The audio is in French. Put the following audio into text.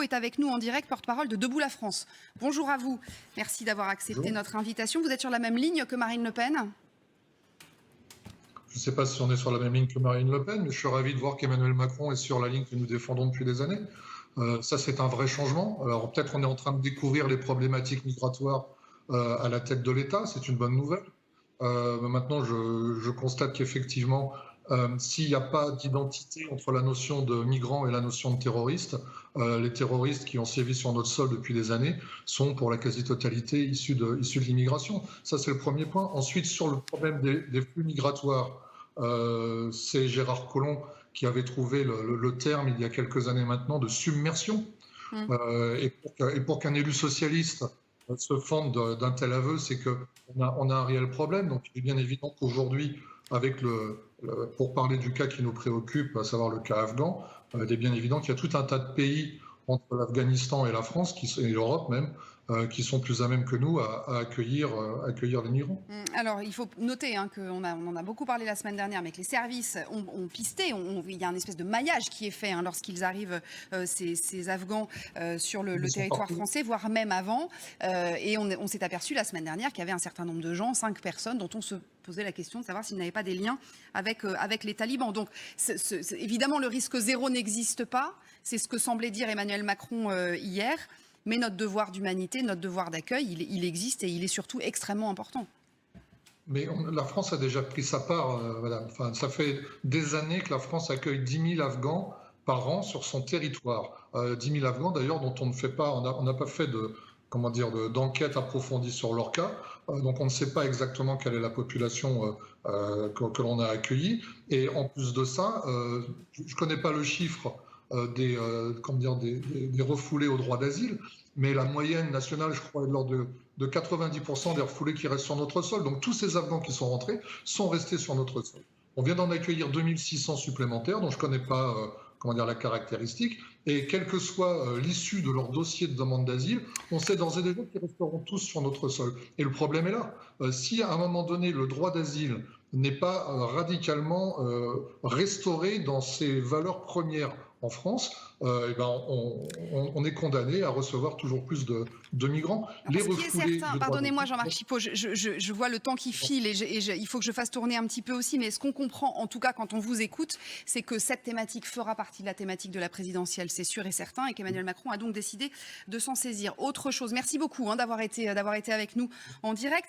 est avec nous en direct, porte-parole de Debout la France. Bonjour à vous. Merci d'avoir accepté notre invitation. Vous êtes sur la même ligne que Marine Le Pen ? Je ne sais pas si on est sur la même ligne que Marine Le Pen, mais je suis ravi de voir qu'Emmanuel Macron est sur la ligne que nous défendons depuis des années. Ça, c'est un vrai changement. Alors peut-être on est en train de découvrir les problématiques migratoires à la tête de l'État, c'est une bonne nouvelle. Maintenant, je constate qu'effectivement, s'il n'y a pas d'identité entre la notion de migrant et la notion de terroriste, les terroristes qui ont sévi sur notre sol depuis des années sont pour la quasi-totalité issus de l'immigration. Ça, c'est le premier point. Ensuite, sur le problème des flux migratoires, c'est Gérard Collomb qui avait trouvé le terme il y a quelques années maintenant de submersion. Et pour qu'un élu socialiste se fende d'un tel aveu, c'est qu'on a un réel problème. Donc il est bien évident qu'aujourd'hui, avec pour parler du cas qui nous préoccupe, à savoir le cas afghan, il est bien évident qu'il y a tout un tas de pays entre l'Afghanistan et la France, et l'Europe même, qui sont plus à même que nous à accueillir les migrants. Alors, il faut noter qu'on en a beaucoup parlé la semaine dernière, mais que les services ont pisté. Il y a une espèce de maillage qui est fait lorsqu'ils arrivent, ces Afghans, sur le territoire français, voire même avant. Et on s'est aperçu la semaine dernière qu'il y avait un certain nombre de gens, 5 personnes, dont on se posait la question de savoir s'ils n'avaient pas des liens avec les talibans. Donc, évidemment, le risque zéro n'existe pas. C'est ce que semblait dire Emmanuel Macron hier. Mais notre devoir d'humanité, notre devoir d'accueil, il existe et il est surtout extrêmement important. Mais la France a déjà pris sa part, madame. Enfin, ça fait des années que la France accueille 10 000 Afghans par an sur son territoire. 10 000 Afghans, d'ailleurs, dont on n'a pas fait d'enquête approfondie sur leur cas. Donc, on ne sait pas exactement quelle est la population que l'on a accueillie. Et en plus de ça, je ne connais pas le chiffre des refoulés au droit d'asile, mais la moyenne nationale, je crois, est de l'ordre de 90% des refoulés qui restent sur notre sol. Donc tous ces Afghans qui sont rentrés sont restés sur notre sol. On vient d'en accueillir 2600 supplémentaires, dont je ne connais pas la caractéristique. Et quelle que soit l'issue de leur dossier de demande d'asile, on sait d'ores et déjà qu'ils resteront tous sur notre sol. Et le problème est là. Si à un moment donné, le droit d'asile n'est pas radicalement restauré dans ses valeurs premières en France, on est condamné à recevoir toujours plus de migrants. Ce qui est certain, pardonnez-moi Jean-Marc Chipot, je vois le temps qui file et il faut que je fasse tourner un petit peu aussi, mais ce qu'on comprend, en tout cas quand on vous écoute, c'est que cette thématique fera partie de la thématique de la présidentielle, c'est sûr et certain, et qu'Emmanuel Macron a donc décidé de s'en saisir. Autre chose, merci beaucoup d'avoir été avec nous en direct.